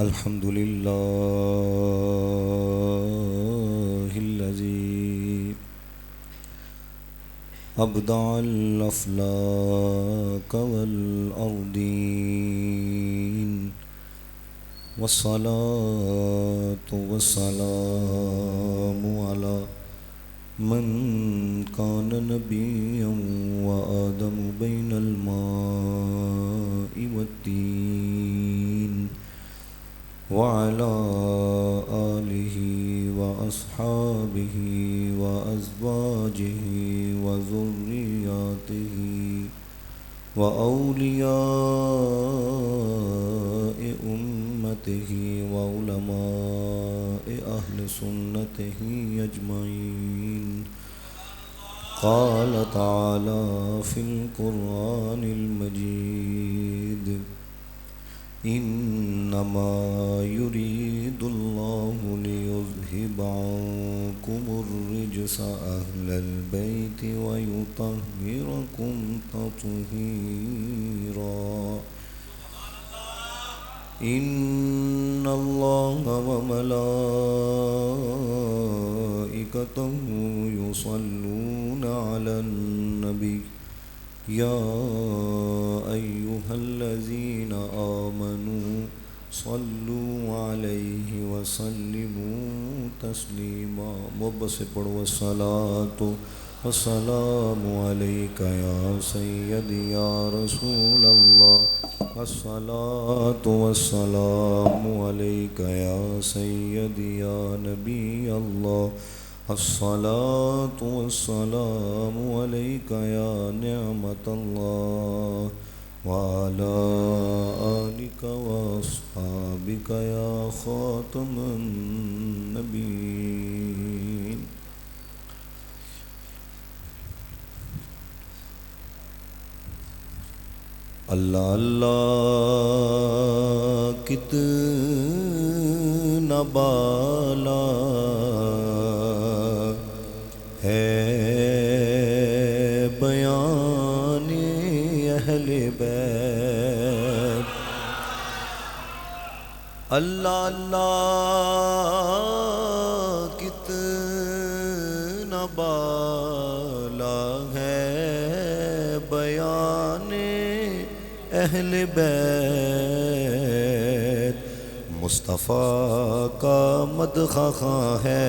अल्हम्दुलिल्लाहिल्लज़ी अबदअल अफ़लाक वल अर्दीन वस्सलातु वस्सलामु अला मन कान नबिय्यन व आदम बैनल माइ वत्तीन व अला आलिहि व अस्हाबिहि व अज़वाजिहि व ज़ुर्रिय्यतिहि व औलियाए उम्मतिहि व उलमाए अहले सुन्नतिहि अजमईन। क़ाल तआला फ़िल क़ुरआनिल मजीद इन्नमा युरीदुल्लाहु लियुज़हिबा अन्कुमुर रिज्स अहलल बैति व युतह्हिरकुम तत्हीरा। इन्नल्लाहा व मलाइकतहु युसल्लूना अलन नबी या अय्युहल्लज़ीना आमनू सल्लू अलैहि व सल्लिमू तस्लीमा। मोहब्बत से पढ़ो अस्सलातु वस्सलामु अलैका या सय्यदी या रसूल अल्लाह। अस्सलातु वस्सलामु अलैका या सय्यदी या नबी अल्लाह। अस्सलातु वस्सलामु अलैका या निअमतल्लाह व अला आलिका व अस्हाबिका या खातमन नबीय्यीन। अल्लाह अल्लाह कितना बाला है बयाने अहले बैत। अल्लाह अल्लाह कितना बाला है बयाने अहले बैत। मुस्तफ़ा का मदख़ा है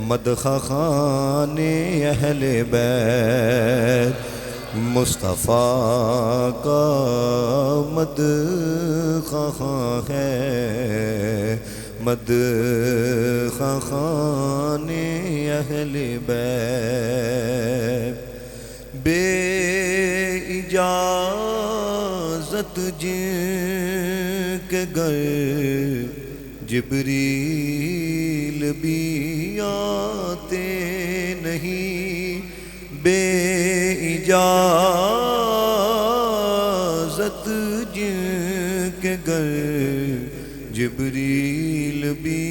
मदख़ा खाने अहले बैत। मुस्तफ़ा का मदख़ा है मदख़ा खाने अहले बैत। बे इजाज़त जिनके घर जिब्रील भी आते नहीं। बे इजाज़त जिनके घर जिब्रील भी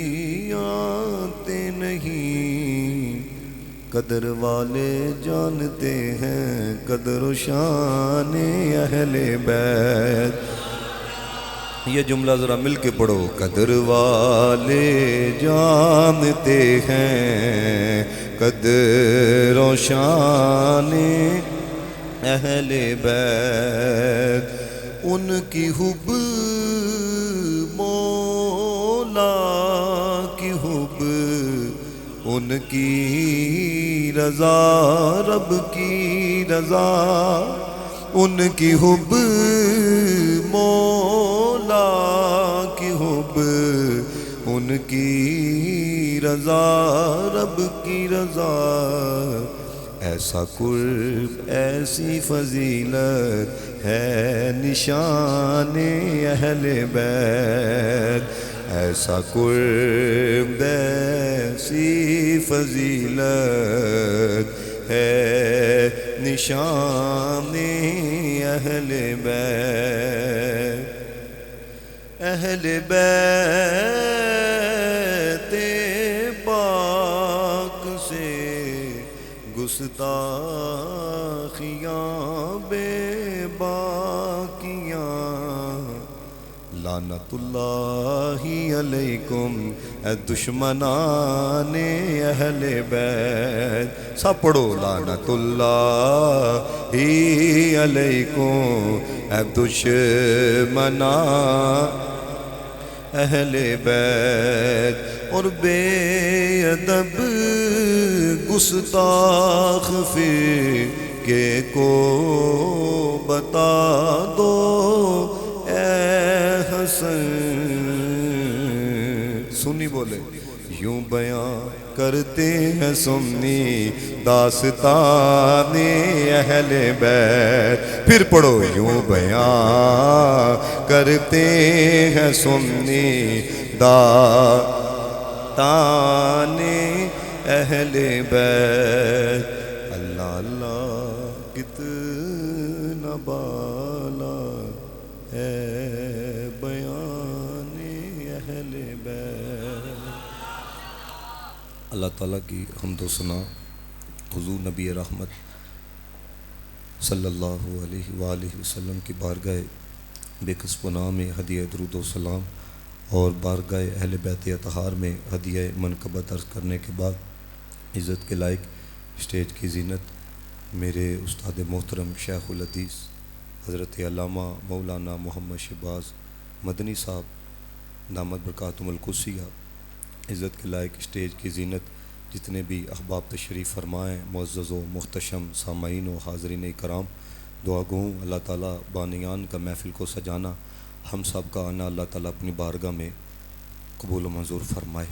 आते नहीं। कदर वाले जानते हैं कदर शान अहले बैत। ये जुमला ज़रा मिल के पढ़ो। कदर वाले जानते हैं कदर शान अहले बैत। उनकी हुब मौला की हुब उनकी रज़ा रब की रज़ा। उनकी हुब मौला की हुब उनकी रज़ा रब की रज़ा। ऐसा कुर्ब ऐसी फजीलत है निशान अहले बैत। ऐसा कुर्ब ऐसी फजीलत है निशान अहले बैत। अहले बैत पाक से गुस्ताखियाँ बेबाकियाँ लानतुल्लाहि अलैकुम ए दुश्मनाने अहले बैत। सब पढ़ो लानतुल्लाहि अलैकुम ए दुश्मना अहले बैत। और बेअदब गुस्ताख फिर के को बता दो ए हसन। सुन्नी बोले यूं बयां करते हैं सुन्नी दास्ताने अहले बैत। फिर पढ़ो यूं बयां करते हैं सुन्नी दास्ताने अहले बैत। अल्लाह अल्लाह कितना बाला है बयाने अहले बैत। अल्लाह ताला की हम्द व सना हुजूर नबी रहमत सल्लल्लाहु अलैहि वसल्लम की बारगाह बेकस पनाह में हदिया दरूद व सलाम और बारगाह अहले बैत अतहार में हदिया मनकबत अर्ज़ करने के बाद इज़्ज़त के लायक स्टेज की ज़ीनत मेरे उस्ताद मोहतरम शेखुल हदीस हज़रत अल्लामा मौलाना मोहम्मद शहबाज मदनी साहब दामद बरकातुहुल कुद्सिया। इज़्ज़त के लायक स्टेज की ज़ीनत जितने भी अहबाब तशरीफ़ फरमाएँ मुअज़्ज़ज़ व मुहतशम सामाईन व हाज़रीन इकराम, दुआ गो अल्लाह ताला बानियान का महफ़िल को सजाना हम सब का आना अल्लाह ताला अपनी बारगाह में कबूल व मंजूर फरमाए।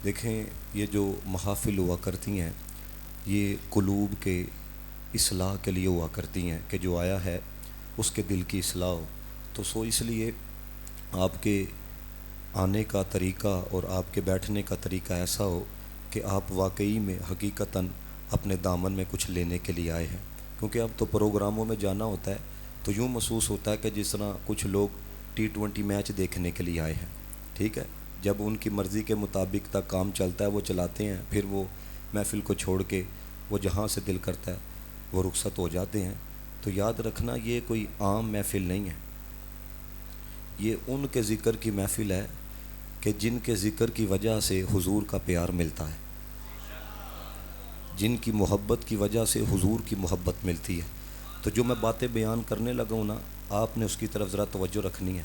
देखें ये जो महाफ़िल हुआ करती हैं ये कुलूब के इस्लाह के लिए हुआ करती हैं कि जो आया है उसके दिल की इस्लाह हो। तो सो इसलिए आपके आने का तरीक़ा और आपके बैठने का तरीक़ा ऐसा हो कि आप वाकई में हकीकतन अपने दामन में कुछ लेने के लिए आए हैं। क्योंकि अब तो प्रोग्रामों में जाना होता है तो यूँ महसूस होता है कि जिस तरह कुछ लोग T20 मैच देखने के लिए आए हैं। ठीक है, जब उनकी मर्ज़ी के मुताबिक तक काम चलता है वो चलाते हैं, फिर वो महफ़िल को छोड़ के वो जहाँ से दिल करता है वो रुखसत हो जाते हैं। तो याद रखना ये कोई आम महफ़िल नहीं है, ये उनके ज़िक्र की महफ़िल है कि जिनके ज़िक्र की वजह से हुजूर का प्यार मिलता है, जिनकी मोहब्बत की वजह से हुजूर की मोहब्बत मिलती है। तो जो मैं बातें बयान करने लगा हूँ ना, आपने उसकी तरफ ज़रा तवज्जो रखनी है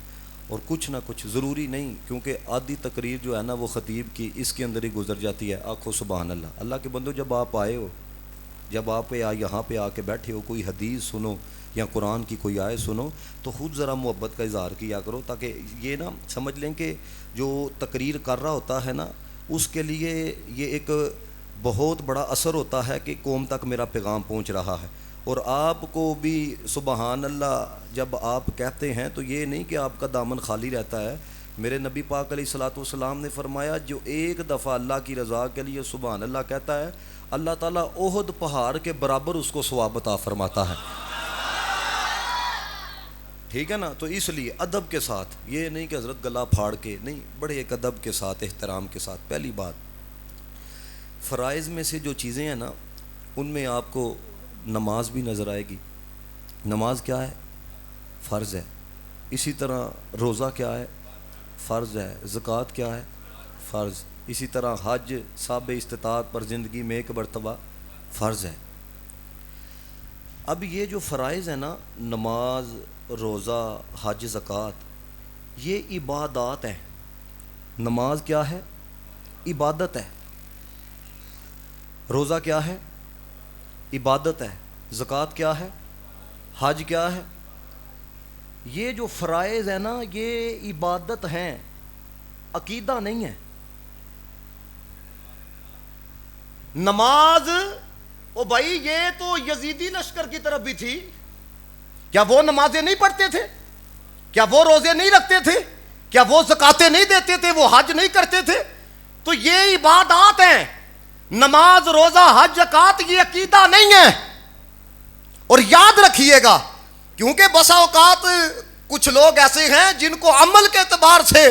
और कुछ ना कुछ ज़रूरी नहीं, क्योंकि आधी तकरीर जो है ना वो ख़तीब की इसके अंदर ही गुजर जाती है। आखो सुबहान अल्लाह। अल्लाह के बंदो, जब आप आए हो, जब आप यहाँ पे आके बैठे हो, कोई हदीस सुनो या कुरान की कोई आयत सुनो तो खुद ज़रा मोहब्बत का इज़हार किया करो, ताकि ये ना समझ लें कि जो तकरीर कर रहा होता है ना उसके लिए ये एक बहुत बड़ा असर होता है कि कौम तक मेरा पैगाम पहुँच रहा है। और आपको भी सुबहान अल्लाह जब आप कहते हैं तो ये नहीं कि आपका दामन खाली रहता है। मेरे नबी पाक अलैहिस्सलातु वस्सलाम ने फरमाया जो एक दफ़ा अल्लाह की रज़ा के लिए सुबहान अल्लाह कहता है, अल्लाह ताला ओहद पहाड़ के बराबर उसको सवाब अता फरमाता है। ठीक है ना। तो इसलिए अदब के साथ, ये नहीं कि हज़रत गला फाड़ के नहीं, बड़े एक अदब के साथ, एहतराम के साथ। पहली बात, फ़राइज़ में से जो चीज़ें हैं ना उनमें आपको नमाज भी नज़र आएगी। नमाज क्या है? फ़र्ज़ है। इसी तरह रोज़ा क्या है? फ़र्ज़ है। ज़कात क्या है? फ़र्ज़। इसी तरह हज साब इस्तिताअत पर ज़िंदगी में एक मरतबा फ़र्ज़ है। अब ये जो फ़राइज़ है ना, नमाज, रोज़ा, हज, ज़कात, ये इबादत है। नमाज क्या है? इबादत है। रोज़ा क्या है? इबादत है। ज़कात क्या है? हज क्या है? ये जो फ़राइज़ है ना ये इबादत हैं, अकीदा नहीं है। नमाज, ओ भाई ये तो यजीदी लश्कर की तरफ भी थी। क्या वो नमाजें नहीं पढ़ते थे? क्या वो रोजे नहीं रखते थे? क्या वो ज़कातें नहीं देते थे? वो हज नहीं करते थे? तो ये इबादत हैं। नमाज, रोजा, हज, ज़कात ये अकीदा नहीं है। और याद रखिएगा, क्योंकि बसा औकात कुछ लोग ऐसे हैं जिनको अमल के एतबार से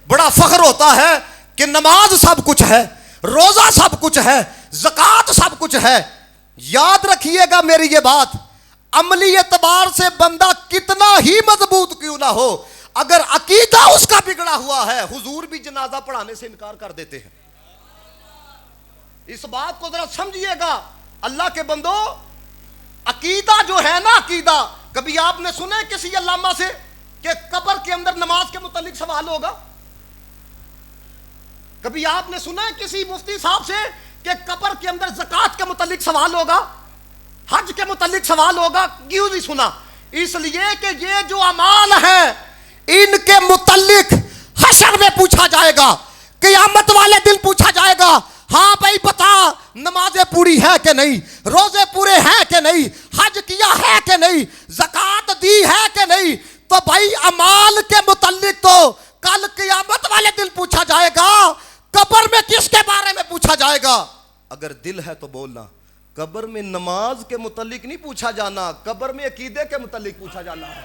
बड़ा फख्र होता है कि नमाज सब कुछ है, रोजा सब कुछ है, ज़कात सब कुछ है। याद रखिएगा मेरी ये बात, अमली एतबार से बंदा कितना ही मजबूत क्यों ना हो, अगर अकीदा उसका बिगड़ा हुआ है, हुजूर भी जनाजा पढ़ाने से इनकार कर देते हैं। इस बात को जरा समझिएगा अल्लाह के बंदो। अकीदा जो है ना, अकीदा, कभी आपने सुना है किसी अल्लामा से कि कब्र के अंदर नमाज के मुतालिक सवाल होगा? कभी आपने सुना है किसी मुफ्ती साहब से कि कब्र के अंदर ज़कात के मुतालिक सवाल होगा, हज के मुतालिक सवाल होगा? क्यों नहीं सुना? इसलिए कि ये जो अमाल है इनके मुतालिक हशर में पूछा जाएगा, क़यामत वाले दिन पूछा जाएगा। हाँ भाई बता, नमाजें पूरी है कि नहीं, रोजे पूरे हैं कि नहीं, हज किया है कि नहीं, ज़कात दी है कि नहीं? तो भाई अमाल के मुतालिक तो कल क़यामत वाले दिन पूछा जाएगा। कब्र में किसके बारे में पूछा जाएगा? अगर दिल है तो बोलना। कब्र में नमाज के मुतालिक नहीं पूछा जाना, कब्र में अकीदे के मुतालिक पूछा जाना है।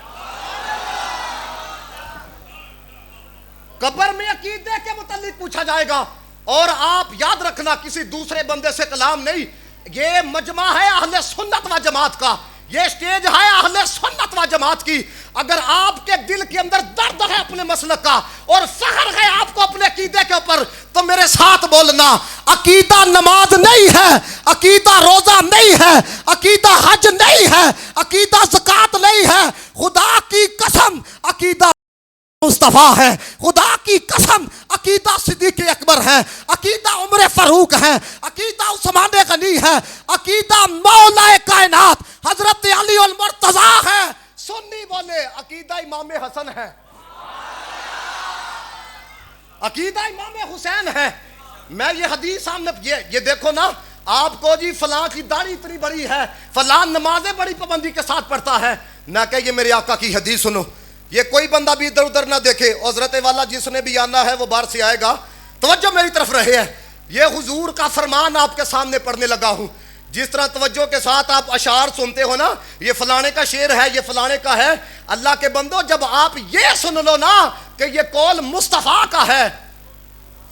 कब्र में अकीदे के मुतालिक पूछा जाएगा। और आप याद रखना, किसी दूसरे बंदे से कलाम नहीं, ये मजमा है अहले सुन्नत व जमात का, ये स्टेज है अहले सुन्नत व जमात की। अगर आपके दिल के अंदर दर्द है अपने मसलक का और फख्र है आपको अपने अकीदे के ऊपर, तो मेरे साथ बोलना, अकीदा नमाज नहीं है, अकीदा रोजा नहीं है, अकीदा हज नहीं है, अकीदा ज़कात नहीं है। खुदा की कसम अकीदा मुस्तफा है, खुदा की कसम अकीदा सिद्दीक़ अकबर है, अकीदा उमर फारूक है, अकीदा उस्मान गनी है, अकीदा मौलाए कायनात हजरत अली अल मुर्तज़ा है। सुन्नी बोले अकीदा इमाम हसन है, अकीदा इमाम हुसैन है। मैं ये हदीस सामने ये देखो ना, आपको जी फलां की दाढ़ी इतनी बड़ी है, फलां नमाजें बड़ी पाबंदी के साथ पढ़ता है, ना कि ये मेरे आका की हदीस सुनो। ये कोई बंदा भी इधर उधर ना देखे, हजरत वाला जिसने भी आना है वो बाहर से आएगा। तवज्जो मेरी तरफ रहे है, ये हुजूर का फरमान आपके सामने पढ़ने लगा हूं। जिस तरह तवज्जो के साथ आप अशार सुनते हो ना, ये फलाने का शेर है, ये फलाने का है। अल्लाह के बंदो, जब आप ये सुन लो ना कि ये कौल मुस्तफ़ा का है,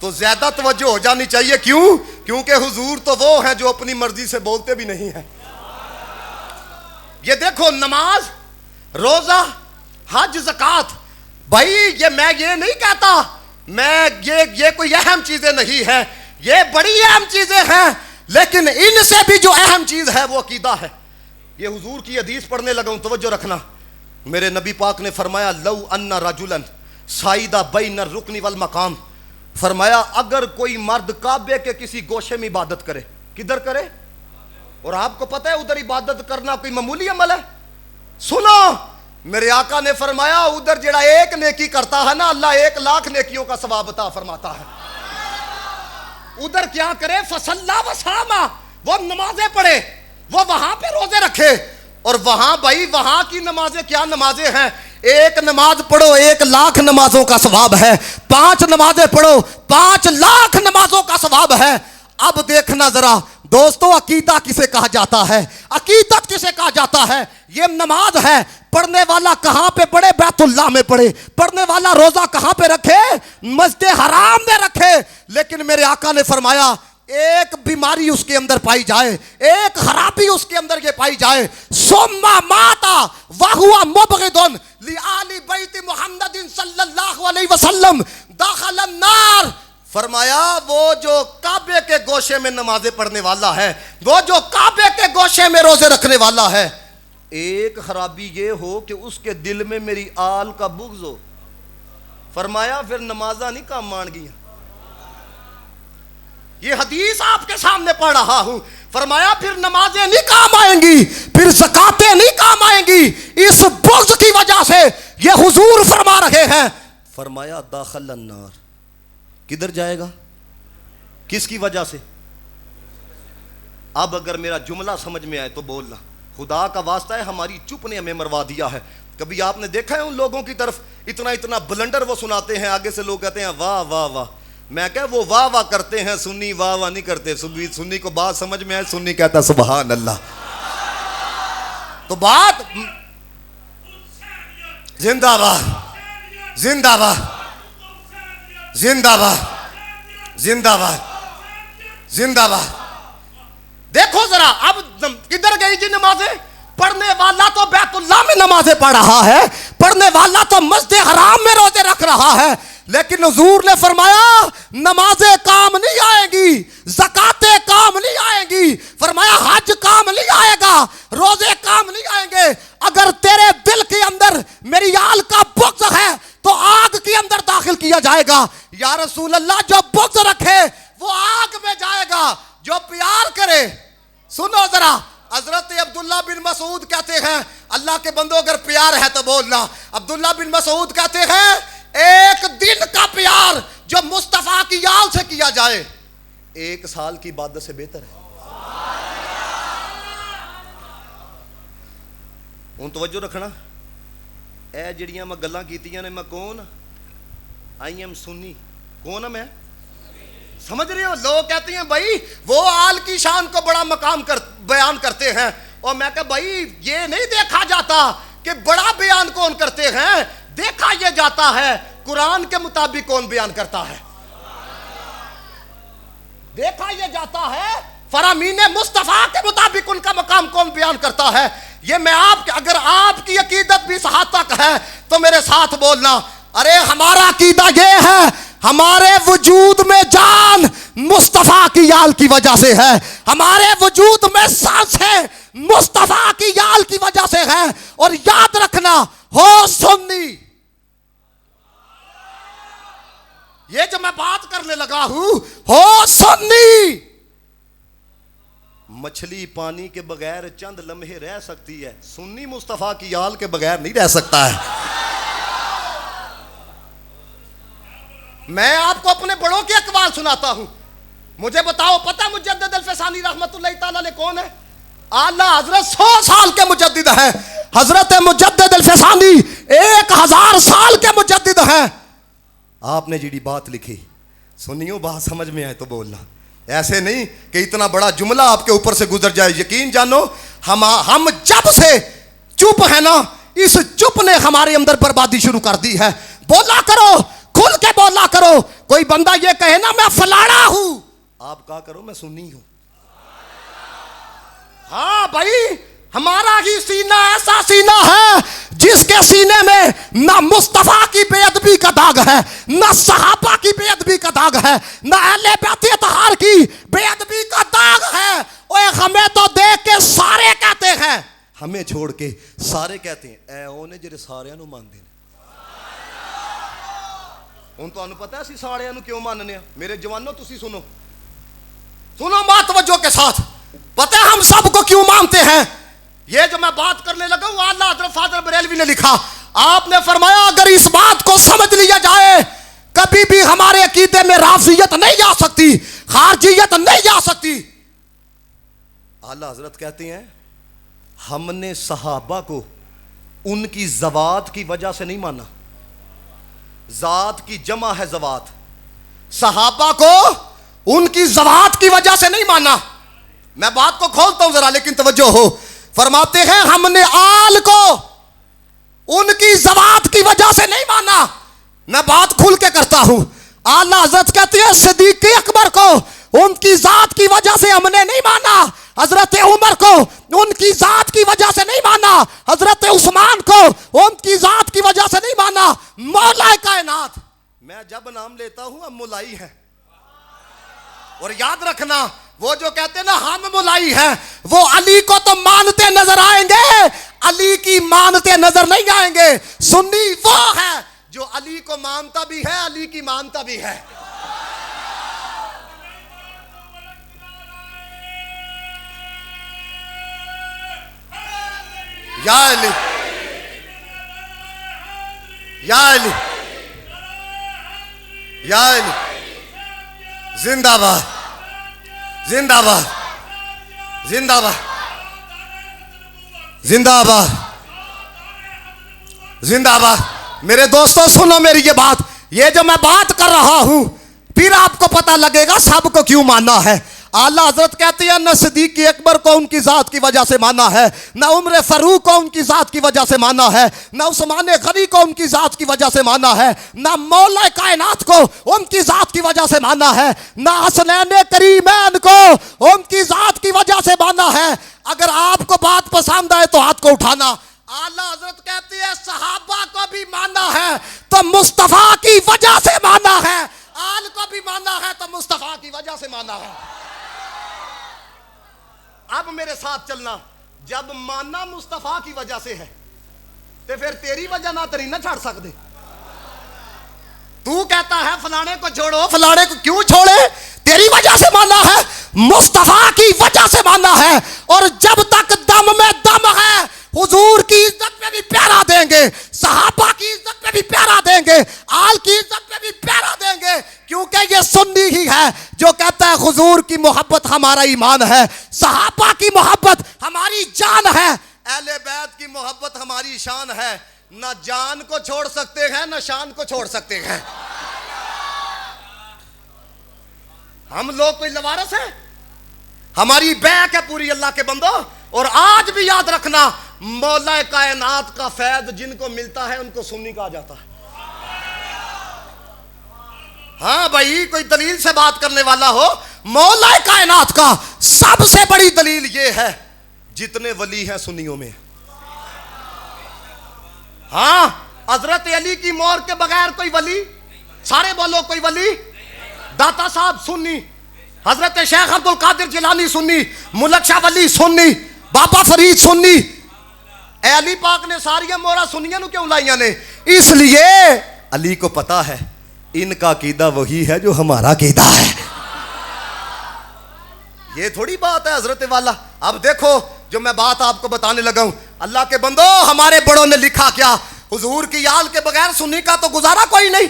तो ज्यादा तवज्जो हो जानी चाहिए। क्यों? क्योंकि हुजूर तो वो हैं जो अपनी मर्जी से बोलते भी नहीं है। ये देखो, नमाज, रोजा, हज, ज़कात, भाई ये मैं ये नहीं कहता, मैं ये कोई अहम चीजें नहीं है, ये बड़ी अहम चीजें हैं, लेकिन इनसे भी जो अहम चीज है वो अकीदा है। ये हुजूर की हदीस पढ़ने लगा हूं, तवज्जो रखना। मेरे नबी पाक ने फरमाया, लौ अन्ना रजुलन साइदा बैन रुकनी वल मकाम, फरमाया अगर कोई मर्द काबे के किसी गोशे में इबादत करे, किधर करे? और आपको पता है उधर इबादत करना कोई मामूली अमल है? सुनो, मेरे आका ने फरमाया उधर जड़ा एक नेकी करता है ना, अल्लाह 1,00,000 नेकियों का सवाब अता फरमाता है। उधर क्या करे? फसल्ला वसामा, वो नमाजें पढ़े, वो वहां पे रोजे रखे। और वहां भाई वहां की नमाजें क्या नमाजें हैं? एक नमाज पढ़ो 1,00,000 नमाजों का सवाब है, 5 नमाजें पढ़ो 5,00,000 नमाजों का सवाब है। अब देखना जरा दोस्तों, अकीदा किसे कहा जाता है? अकीदत किसे कहा जाता है? ये नमाज है। पढ़ने वाला कहां पे पढ़े? बैतुल्लाह में पढ़े। पढ़ने वाला रोजा कहां पे रखे? मस्जिद हराम में रखे। लेकिन मेरे आका ने फरमाया एक बीमारी उसके अंदर पाई जाए, एक खराबी उसके अंदर ये पाई जाए, सोम्मा माता वहुआ मुबगिदुन ली आली बैत मुहम्मदिन सल्लल्लाहु अलैहि वसल्लम दाखिलन नार। फरमाया वो जो काबे के गोशे में नमाजें पढ़ने वाला है, वो जो काबे के गोशे में रोजे रखने वाला है, एक खराबी ये हो कि उसके दिल में मेरी आल का बुग़्ज़ हो। फरमाया फिर नमाजा नहीं काम मान गई। ये हदीस आपके सामने पढ़ रहा हूं। फरमाया फिर नमाजें नहीं काम आएंगी, फिर ज़कातें नहीं काम आएंगी। इस बुग़्ज़ की वजह से ये हुजूर फरमा रहे हैं। फरमाया दाखिलन नार, किधर जाएगा? किसकी वजह से? अब अगर मेरा जुमला समझ में आए तो बोलना, खुदा का वास्ता है, हमारी चुप ने हमें मरवा दिया है। कभी आपने देखा है उन लोगों की तरफ इतना इतना ब्लंडर वो सुनाते हैं, आगे से लोग कहते हैं वाह वाह वाह। मैं क्या वो वाह वाह करते हैं, सुन्नी वाह वाह नहीं करते। सुन्नी को बात समझ में आए, सुन्नी कहता सुभान अल्लाह। तो बात जिंदाबाद जिंदाबाद जिंदाबाद जिंदाबाद जिंदाबाद। देखो जरा अब किधर गई जी नमाजें? पढ़ने वाला तो बैतुल्लाह में नमाजें पढ़ रहा है, पढ़ने वाला तो मस्जिद हराम में रोजे रख रहा है, लेकिन हुजूर ने फरमाया नमाजें काम नहीं आएंगी, ज़कातें काम नहीं आएंगी, फरमाया हज काम नहीं आएगा, रोजे काम नहीं आएंगे। अगर तेरे दिल के अंदर मेरी आल का बुग़्ज़ है तो आग के अंदर दाखिल किया जाएगा। या रसूल अल्लाह, जो बुग़्ज़ रखे वो आग में जाएगा, जो प्यार करे। सुनो जरा, हजरत अब्दुल्ला बिन मसूद कहते हैं, अल्लाह के बंदो अगर प्यार है तो बोलना। अब्दुल्ला बिन मसूद कहते हैं, एक दिन का प्यार जो मुस्तफा की आल से किया जाए 1 साल की इबादत से बेहतर है। हुण तवज्जो रखना, ए जिहड़ियां मैं गल्लां कीतियां ने, मैं कौन? I am Sunni. कौन है मैं? समझ रहे हो? लोग कहते हैं भाई वो आल की शान को बड़ा मकाम बयान करते हैं, और मैं कहा भाई ये नहीं देखा जाता कि बड़ा बयान कौन करते हैं, देखा यह जाता है कुरान के मुताबिक कौन बयान करता है। देखा यह जाता है फरामीन मुस्तफा के मुताबिक उनका मकाम कौन बयान करता है। ये मैं अगर आपकी अकीदत भी इस हद तक है तो मेरे साथ बोलना, अरे हमारा अकीदा ये है, हमारे वजूद में जान मुस्तफा की याल की वजह से है, हमारे वजूद में सांस है मुस्तफा की याल की वजह से है। और याद रखना, हो सुन्नी, ये जो मैं बात करने लगा हूं, हो सुन्नी। मछली पानी के बगैर चंद लम्हे रह सकती है, सुन्नी मुस्तफा की याल के बगैर नहीं रह सकता है। मैं आपको अपने बड़ों के अकवाल सुनाता हूं। मुझे बताओ, पता मुजद्दिद अल-फसानी रहमतुल्लाह तआला ने कौन है? आला हजरत 100 साल के मुजद्दिद हैं। हजरत मुजद्दिद अल-फसानी 1000 साल के मुजद्दिद हैं। आपने जी बात लिखी, सुनियो, बात समझ में आए तो बोलना, ऐसे नहीं कि इतना बड़ा जुमला आपके ऊपर से गुजर जाए। यकीन जानो, हम जब से चुप है ना, इस चुप ने हमारे अंदर बर्बादी शुरू कर दी है। बोला करो, खुल के बोला करो। कोई बंदा ये कहे ना मैं फलाना हूं, आप कहा करो मैं सुन्नी हूं। हाँ भाई, हमारा ही सीना ऐसा सीना है जिसके सीने में ना मुस्तफा की बेअदबी का दाग है, ना सहाबा की बेअदबी का दाग है, ना अहले बैत अतहार की बेअदबी का दाग है। ओए हमें तो देख के सारे कहते हैं, हमें छोड़ के सारे कहते हैं, ए ओने जेरे सारियां नु मानदे ने। हुण तुहानू पता है असीं सारियां नु क्यों मानने आ? मेरे जवानों तुसीं सुनो, सुनो बात तवज्जो के साथ। पता है हम सबको क्यों मानते हैं? ये जो मैं बात करने लगा हूं, आला हज़रत फादर बरेलवी ने लिखा। आपने फरमाया अगर इस बात को समझ लिया जाए, कभी भी हमारे अकीदे में राफियत नहीं जा सकती, खारजियत नहीं जा सकती। आला हजरत कहते हैं, हमने सहाबा को उनकी ज़वात की वजह से नहीं माना। ज़ात की जमा है ज़वात, सहाबा को उनकी ज़वात की वजह से नहीं माना। मैं बात को खोलता हूं जरा, लेकिन तवज्जो हो। फरमाते हैं हमने आल को उनकी ज़वात की वजह से नहीं माना। मैं बात खुल के करता हूं। आला हज़रत कहते हैं सिद्दीक़ अकबर को उनकी ज़ात की वजह से हमने नहीं माना, हजरत उमर को उनकी ज़ात की वजह से नहीं माना, हजरत उस्मान को उनकी ज़ात की वजह से नहीं माना। मौला कायनात, मैं जब नाम लेता हूं हम मुलाई हैं। और याद रखना, वो जो कहते हैं ना हम मुलाई हैं, वो अली को तो मानते नजर आएंगे, अली की मानते नजर नहीं आएंगे। सुन्नी वो है जो अली को मानता भी है, अली की मानता भी है। या अली, या अली, या अली, जिंदाबाद, जिंदाबाद, जिंदाबाद, जिंदाबाद, जिंदाबाद। मेरे दोस्तों सुनो मेरी ये बात, ये जो मैं बात कर रहा हूं, फिर आपको पता लगेगा सबको क्यों मानना है। आला हजरत कहते हैं न सिद्दीक़ अकबर को उनकी ज़ात की वजह से माना है, न उमर फ़ारूक को उनकी ज़ात की वजह से माना है, न उस्मान गनी को उनकी ज़ात की वजह से माना है, न मौला कायनात को उनकी ज़ात की वजह से माना है, न हसनैन करीमैन को उनकी ज़ात की वजह से माना है। अगर आपको बात पसंद आए तो हाथ को उठाना, आला हजरत कहती है सहाबा को भी माना है तो मुस्तफा की वजह से माना है, आल को भी माना है तो मुस्तफा की वजह से माना है। अब मेरे साथ चलना, जब मानना मुस्तफा की वजह से है तो फिर तेरी वजह ना तेरी ना छाड़ सकते। तू कहता है फलाने को छोड़ो, फलाने को क्यों छोड़े? तेरी वजह से माना है, मुस्तफा की वजह से माना है। और जब तक दम में दम है हुजूर की इज्जत में भी प्यारा देंगे, सहाबा की इज्जत में भी प्यारा देंगे, आल की इज्जत में भी प्यारा देंगे, क्योंकि ये सुन्नी ही है जो कहता है हुजूर की मोहब्बत हमारा ईमान है, सहाबा की मोहब्बत हमारी जान है, अहले बैत की मोहब्बत हमारी शान है। ना जान को छोड़ सकते हैं ना शान को छोड़ सकते हैं। हम लोग कोई लवारस है? हमारी बैक है पूरी अल्लाह के बंदो। और आज भी याद रखना, मौला कायनात का फैज जिनको मिलता है उनको सुन्नी कहा जाता है। हाँ भाई, कोई दलील से बात करने वाला हो, मौला कायनात का सबसे बड़ी दलील यह है जितने वली हैं सुन्नियों में। हाँ, हजरत अली की मोहर के बगैर कोई वली, सारे बोलो कोई वली। दाता साहब सुन्नी, हजरत शेख अब्दुल कादिर जिलानी सुन्नी, मुल्क शाह वली सुन्नी, बाबा फरीद सुन्नी। अली पाक ने सारिया मोहरा सुन्नियां नु क्यों लाइया ने? इसलिए अली को पता है इनका अकीदा वही है जो हमारा अकीदा है। ये थोड़ी बात है हजरत वाला। अब देखो जो मैं बात आपको बताने लगा हूं, अल्लाह के बंदो, हमारे बड़ों ने लिखा क्या? हुजूर की याद के बगैर सुन्नी का तो गुजारा कोई नहीं।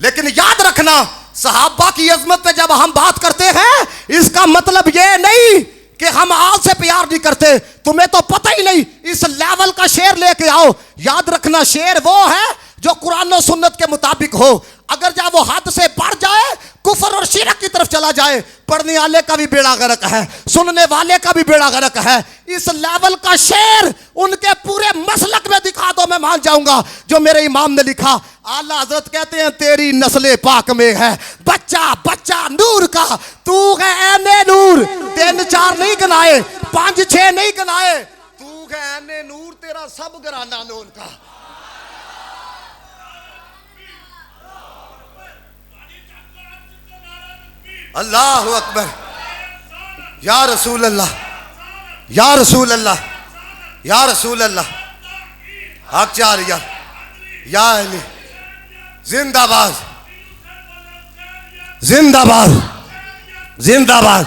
लेकिन याद रखना, सहाबा की अजमत पे जब हम बात करते हैं, इसका मतलब ये नहीं कि हम आल से प्यार नहीं करते। तुम्हें तो पता ही नहीं, इस लेवल का शेर लेके आओ। याद रखना, शेर वो है जो कुरान और सुन्नत के मुताबिक हो। अगर जब वो हद से बढ़ जाए, कुफर और शिरक की तरफ चला जाए, पढ़ने वाले का भी बेड़ा गर्क है, सुनने वाले का भी बेड़ा गर्क है। इस लेवल का शेर उनके पूरे मसलक में दिखा दो, मैं मान जाऊंगा। जो मेरे इमाम ने लिखा, आला हजरत कहते हैं तेरी नस्ले पाक में है बच्चा बच्चा नूर का, तू है ऐने नूर। 3 4 नहीं गिनाए, 5 6 नहीं गिनाए, तू है ऐने नूर, तेरा सब घराना नूर का। अल्लाह अकबर, या रसूल अल्लाह, या रसूल अल्लाह, या रसूल अल्लाह, हक चार या अली, जिंदाबाद जिंदाबाद जिंदाबाद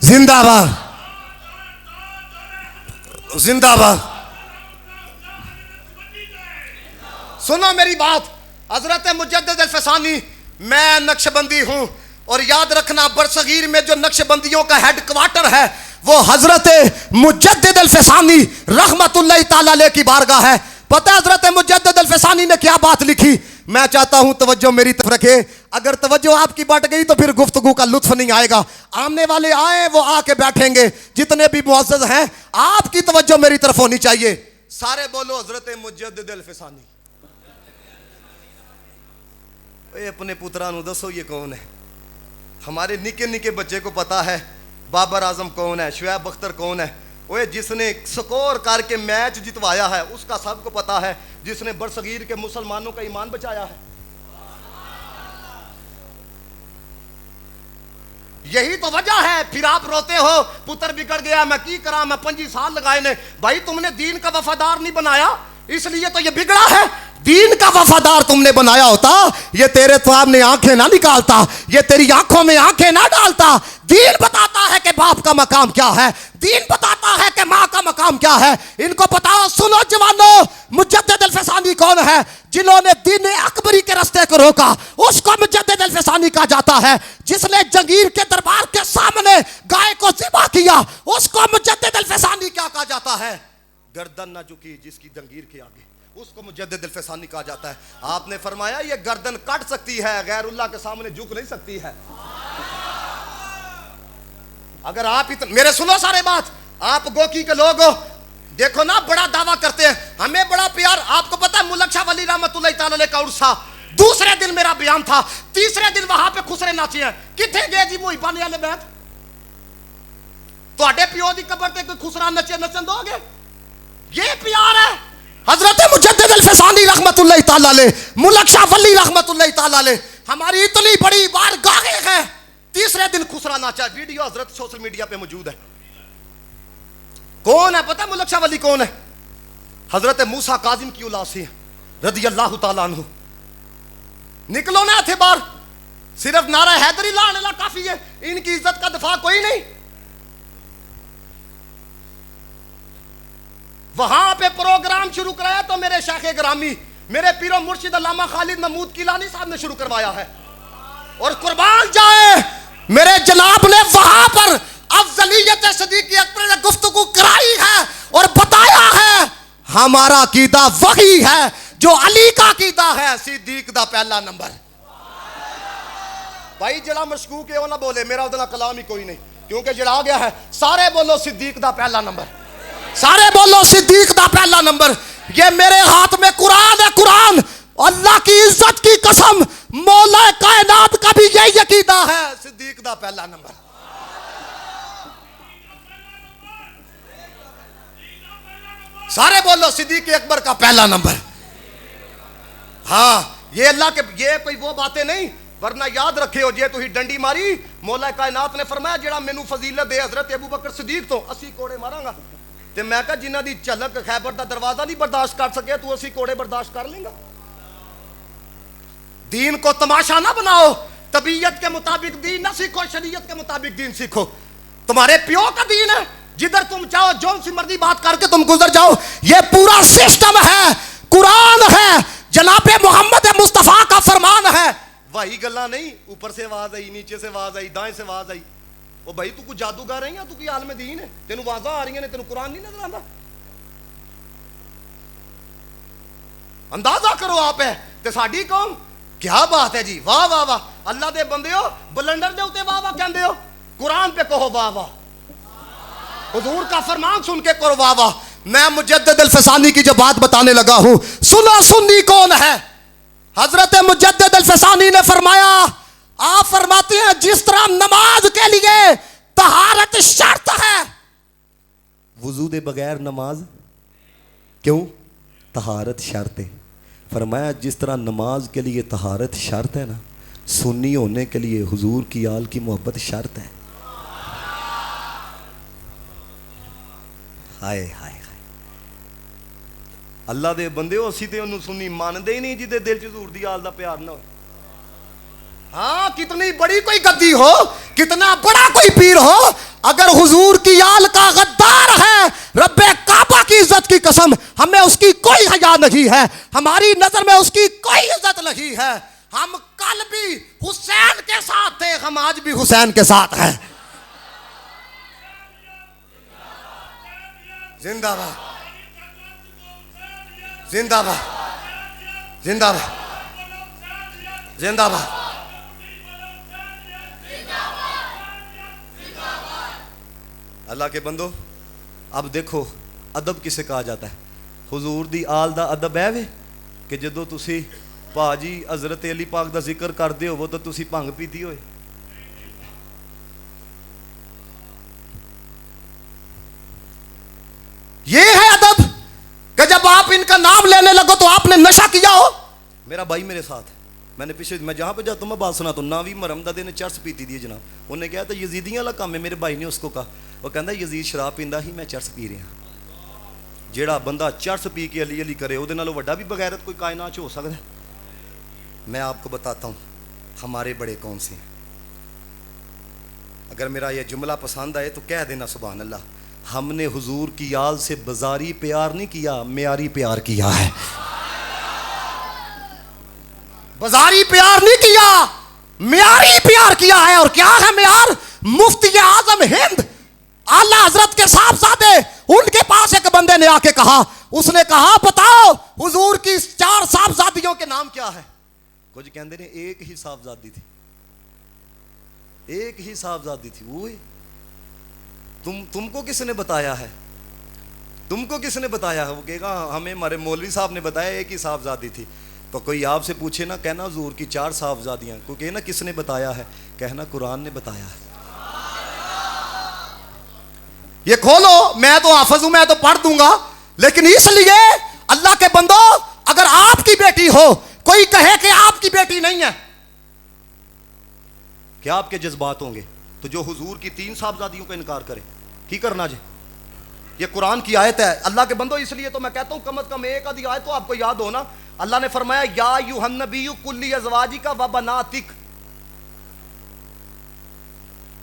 जिंदाबाद जिंदाबाद। सुनो मेरी बात, हजरत मुजद्दिद अल-फसानी, मैं नक्शबंदी हूं। और याद रखना, बरसगीर में जो नक्शबंदियों का हेड क्वार्टर है वो हजरत मुजद्दिद अल-फसानी रहमतुल्लाह ताला अलैह की बारगाह है। पता है हजरत मुजद्दिद अल-फसानी ने क्या बात लिखी? मैं चाहता हूं तवज्जो मेरी तरफ रखे। अगर तवज्जो आपकी बट गई तो फिर गुफ्तगू का लुत्फ नहीं आएगा। आमने वाले आए वो आके बैठेंगे, जितने भी मुअज़्ज़ज़ हैं आपकी तवज्जो मेरी तरफ होनी चाहिए। सारे बोलो हजरत मुजद्दिद अल-फसानी। अपने पुत्रा नु दसो ये कौन है? हमारे निके निके बच्चे को पता है बाबर आजम कौन है, शुएब अख्तर कौन है। ओए जिसने स्कोर करके मैच जितवाया है उसका सबको पता है, जिसने बरसगीर के मुसलमानों का ईमान बचाया है। यही तो वजह है, फिर आप रोते हो पुत्र बिगड़ गया, मैं की करा, मैं 25 साल लगाए ने। भाई तुमने दीन का वफादार नहीं बनाया, इसलिए तो ये बिगड़ा है। दीन का वफादार तुमने बनाया होता, ये तेरे सामने आंखें ना निकालता, ये तेरी आंखों में आंखें ना डालता। दीन बताता है कि बाप का मकाम क्या है, दीन बताता है कि माँ का मकाम क्या है। इनको बताओ, सुनो जवानों, मुजद्दिद अल-फसानी कौन है? जिन्होंने दीन अकबरी के रास्ते को रोका उसको मुजद्दिद अल-फसानी कहा जाता है। जिसने जंगीर के दरबार के सामने गाय को ज़िबा किया उसको मुजद्दिद अल-फसानी क्या कहा जाता है? गर्दन ना झुकी जिसकी जंगीर के आगे, उसको मुजद्दिद अल-फसानी कहा जाता है। आपने फरमाया ये गर्दन काट सकती है, गैरुल्लाह के सामने झुक नहीं सकती है। अगर आप मेरे सुनो सारे बात, आप गोकी के लोग हो, देखो ना बड़ा दावा करते हैं, हमें बड़ा प्यार। आपको पता है मुल्क शाह वली रहमतुल्लाह ताला अलैह का उर्स था, दूसरे दिन मेरा बयान था, तीसरे दिन वहां पे खुसरे नाचे हैं। किथे गए जी मुहिबानी वाले बैठ? ਤੁਹਾਡੇ ਪਿਓ ਦੀ ਕਬਰ ਤੇ ਕੋਈ ਖੁਸਰਾ ਨੱਚੇ ਨੱਚਣ ਦੋਗੇ? ये प्यार है। हजरत मुजद्दिद अल-फसानी रहमतुल्लाह ताला अलैह, मुल्क शाह वली रहमतुल्लाह ताला अलैह हमारी इतनी बड़ी बारगाह है, तीसरे दिन खुसराना चाहे वीडियो हजरत सोशल मीडिया पे मौजूद है। कौन है पता है मुल्क शाह वली कौन है? हजरत मूसा काजिम की औलाद से रदी अल्लाह ताला अन्हु। निकलो ना थे बाहर, सिर्फ नारा हैदरी लाने ला काफी है, इनकी इज्जत का दफा कोई नहीं। वहां पे प्रोग्राम शुरू कराया तो मेरे शाखे ग्रामी, मेरे पीरो मुर्शिद अल्लामा खालिद महमूद किलानी साहब ने शुरू करवाया है। और कुर्बान जाए मेरे जनाब ने वहां पर अफजलियत सिद्दीक़ अकबर ने गुफ्तगू कराई है और बताया है हमारा अकीदा वही है जो अली का अकीदा है, सिद्दीक दा पहला नंबर। भाई जरा मशकूक है वो ना बोले, मेरा उतना कलाम ही कोई नहीं, क्योंकि जरा आ गया है सारे बोलो सिद्दीक दा पहला नंबर, सारे बोलो सिद्दीक दा पहला नंबर। ये मेरे हाथ में कुरान है, कुरान अल्लाह की इज्जत की कसम, मौला कायनात का भी यही अकीदा है, सिद्दीक दा पहला नंबर। सारे बोलो सिद्दीक अकबर का पहला नंबर। हाँ ये अल्लाह के, ये कोई वो बातें नहीं, वरना याद रखे हो जे तुही डंडी मारी, मौला कायनात ने फरमाया जेड़ा मैनू फजीलत दे हजरत अबू बकर सिद्दीक तो 80 कोड़े मारांगा। ते मैं कहा जिन्हां दी झलक खैबर दा दरवाजा नहीं बर्दाश्त कर सके तू 80 कोड़े बर्दाश्त कर लेगा। दीन को तमाशा ना बनाओ, तबीयत के मुताबिक दीन ना सीखो, शरीयत के मुताबिक दीन सीखो। तुम्हारे प्यो का दीन है, जिधर तुम चाहो जो सी मर्जी बात करके तुम गुजर जाओ। ये पूरा सिस्टम है, कुरान है, जनाबे मोहम्मद मुस्तफा का फरमान है। वही गल्ला नहीं, ऊपर से आवाज आई, नीचे से आवाज आई, दाएं से आवाज आई। ओ भाई तू कुछ जादूगर है या तू की आलम दीन है? तेन आवाजा आ रही ने, तेन कुरान नहीं नजर आता? अंदाजा करो आप है ते साडी कौम। क्या बात है जी, वाह वाह वाह, अल्लाह दे बंदे हो, बलंडर दे उते वाह वाह कहंदे हो, कुरान पे कहो वाह वाह, हुजूर का फरमान सुन के करो वाह वाह। मैं मुजद्दिद अल-फसानी की जो बात बताने लगा हूं, सुनो सुन्नी कौन है? हजरत मुजद्दिद अल-फसानी ने फरमाया, आप फरमाते हैं जिस तरह नमाज के लिए तहारत शर्त है, वुजू दे बगैर नमाज क्यों? तहारत शर्त है। फरमाया जिस तरह नमाज के लिए तहारत शर्त है ना, सुन्नी होने के लिए हुजूर की आल की मोहब्बत शर्त है। हाय हाय हाय, अल्लाह दे बंदे हो, असी ते उन्होंने सुन्नी मानते ही नहीं जिदे दिल च हुजूर दी आल दा प्यार ना हो। हाँ कितनी बड़ी कोई गद्दी हो, कितना बड़ा कोई पीर हो, अगर हुजूर की आल का गद्दार है, रब्बे काबा की इज्जत की कसम, हमें उसकी कोई हया नहीं है, हमारी नजर में उसकी कोई इज्जत नहीं है। हम कल भी हुसैन के साथ थे, हम आज भी हुसैन के साथ हैं। जिंदाबाद जिंदाबाद जिंदाबाद जिंदाबाद। अल्लाह के बंदो, अब देखो अदब किसे कहा जाता है? हुजूर दी आल दा अदब है वे कि जदों तुसी भाजी हजरत अली पाक दा जिक्र करदे हो तो तुसी भंग पीती होए। ये है अदब कि जब आप इनका नाम लेने लगो तो आपने नशा किया हो। मेरा भाई मेरे साथ, मैंने पीछे, मैं जहाँ पे जाता हूँ मैं बात सुना तो नावी मरमदादे ने चरस पीती थी जनाब, उन्हें कहा था यजीदियां वाला काम है, मेरे भाई ने उसको कहा, वो कहता यजीद शराब पींदा ही, मैं चरस पी रहा। जेड़ा बंदा चरस पी के अली अली करे उहदे नालों वड्डा भी बगैरत कोई कायनात हो सकता है? मैं आपको बताता हूँ हमारे बड़े कौन से हैं। अगर मेरा ये जुमला पसंद आए तो कह देना सुभान अल्लाह। हमने हुजूर की आल से बाजारी प्यार नहीं किया, म्यारी प्यार किया है। बाजारी प्यार नहीं किया, म्यारी प्यार किया है। और क्या है म्यार? मुफ्ती आजम हिंद आला हजरत के साहबजादे, उनके पास एक बंदे ने आके कहा, उसने कहा बताओ हुजूर की 4 साहबजादियों के नाम क्या है? कुछ कहते ने एक ही साहबजादी थी, एक ही साहबजादी थी। वो तुमको किसने बताया है? तुमको किसने बताया है? वो कहेगा हमें हमारे मौलवी साहब ने बताया एक ही साहबजादी थी। तो कोई आपसे पूछे ना, कहना हुजूर की 4 साहबजादियां, कोई कहे ना किसने बताया है, कहना कुरान ने बताया है। ये खोलो, मैं तो हाफिज हूं, मैं तो पढ़ दूंगा, लेकिन इसलिए अल्लाह के बंदो, अगर आपकी बेटी हो, कोई कहे कि आपकी बेटी नहीं है, क्या आपके जज्बात होंगे? तो जो हुजूर की 3 साहबजादियों का इनकार करे, की करना जी? ये कुरान की आयत है अल्लाह के बंदो। इसलिए तो मैं कहता हूं कम से कम एक आधी आयत तो आपको याद हो ना। अल्लाह ने फरमाया या अय्युहन नबिय्यु कुल्ली अज़वाजिका व बनातिक,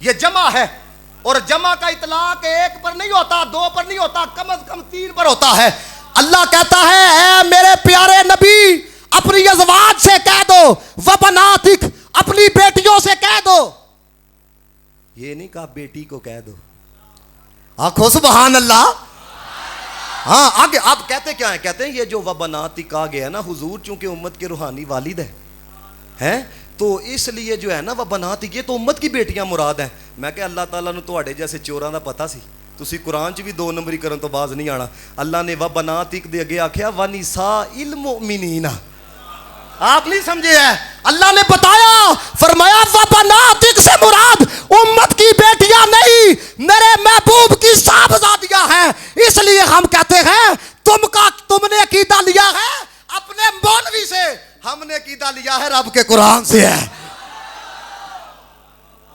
ये जमा है, और जमा का इतलाक एक पर नहीं होता, 2 पर नहीं होता, कम से कम 3 पर होता है। अल्लाह कहता है ऐ मेरे प्यारे नबी, अपनी अज़वाज से कह दो, व बनातिक, अपनी बेटियों से कह दो। ये नहीं कहा बेटी को कह दो। आखो सुभान अल्लाह। हाँ, आगे आप कहते क्या है? कहते हैं ये जो वबनातिक आ गया ना हुजूर, चूंकि उम्मत के रूहानी वालिद हैं, तो इसलिए जो है ना वबनातिक, ये तो उम्मत की बेटियां मुराद हैं। मैं कह अल्लाह ताला नु तुहाडे जैसे चोरां दा पता सी, तुसी कुरान च भी 2 नंबरी करन तो बाज नहीं आना। अल्लाह ने वबनातिक दे अगे आख्या वनिसाइल मुमिनीना। आप नहीं समझे है? अल्लाह ने बताया, फरमाया वबनातिक से मुराद उम्मत की बेटियां नहीं, मेरे महबूब की साहबजादियां हैं। इसलिए हम कहते हैं तुमने कीदा लिया है अपने मौलवी से, हमने कीदा लिया है रब के कुरान से है।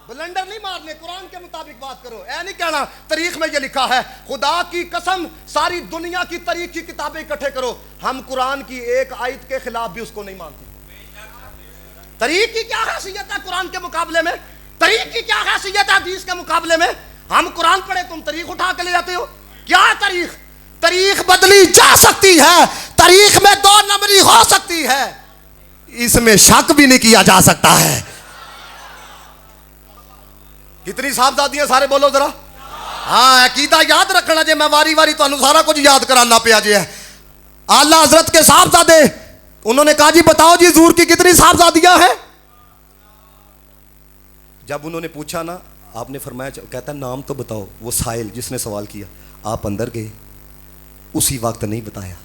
ब्लेंडर नहीं मारने, कुरान के मुताबिक बात करो। ऐ नहीं कहना तारीख में ये लिखा है, खुदा की कसम सारी दुनिया की तारीख की किताबें इकट्ठे करो, हम कुरान की एक आयत के खिलाफ भी उसको नहीं मानते। तारीख की क्या हैसियत है कुरान के मुकाबले में? तारीख की क्या हैसियत है हदीस के मुकाबले में? हम कुरान पढ़े, तुम तारीख उठा के ले जाते हो। क्या है तारीख? तारीख बदली जा सकती है, तारीख में 2 नंबरी हो सकती है, इसमें शक भी नहीं किया जा सकता है। कितनी साहबजादियां सारे बोलो जरा। हाँ, अकीदा याद रखना जे, मैं वारी वारी तुहानू सारा कुछ याद कराना पिया जे है। आला हजरत के साहबजादे, उन्होंने कहा जी बताओ जी हुजूर की कितनी साहबजादियां हैं? जब उन्होंने पूछा ना, आपने फरमाया, कहता नाम तो बताओ। वो साहिल जिसने सवाल किया, आप अंदर गए, उसी वक्त नहीं बताया,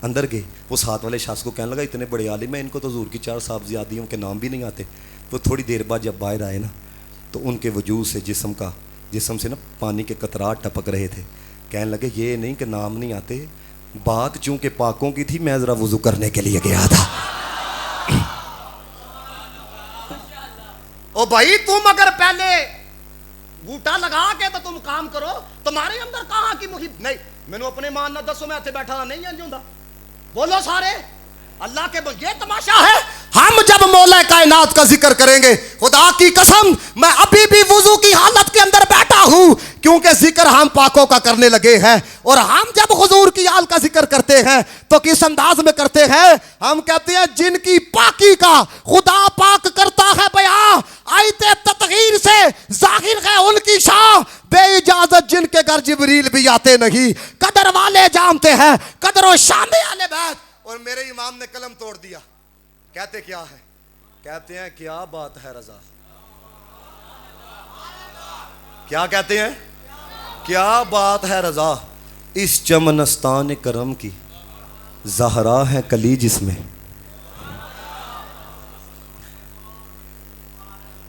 अंदर गए, वो साथ वाले शख्स को कहने लगा इतने बड़े आलिम हैं, इनको तो हुजूर की 4 साहबजादियों के नाम भी नहीं आते। तो थोड़ी देर बाद जब बाहर आए ना, तो उनके वजूद से जिस्म से ना पानी के कतरात टपक रहे थे। कहने लगे ये नहीं कि नाम नहीं आते, बात चूंकि पाकों की थी, मैं ज़रा वज़ू करने के लिए गया था। ओ भाई, तुम अगर पहले बूटा लगा के तो तुम काम करो, तुम्हारे अंदर कहाँ की मुहिब नहीं। मैंने अपने मान ना दसो, मैं इतने बैठा नहीं अंजुंदा। बोलो सारे अल्लाह के, ये तमाशा है। हम जब मौला कायनात का जिक्र करेंगे, खुदा की कसम मैं अभी भी वुजू की हालत के अंदर बैठा हूं, क्योंकि जिक्र हम पाकों का करने लगे हैं। और हम जब हुजूर की आल का जिक्र करते हैं तो किस अंदाज में करते हैं? हम कहते हैं जिनकी पाकी का खुदा पाक करता है बयां, आयते ततहीर से जाहिर है उनकी शान, बेइजाजत जिनके घर जिब्रील भी आते नहीं। कदर वाले जानते हैं कदर और शान वाले बैत। और मेरे इमाम ने कलम तोड़ दिया। कहते क्या है? कहते हैं क्या बात है रजा। क्या कहते हैं? क्या बात है रजा, इस चमनस्तान करम की ज़हरा है कली जिसमें।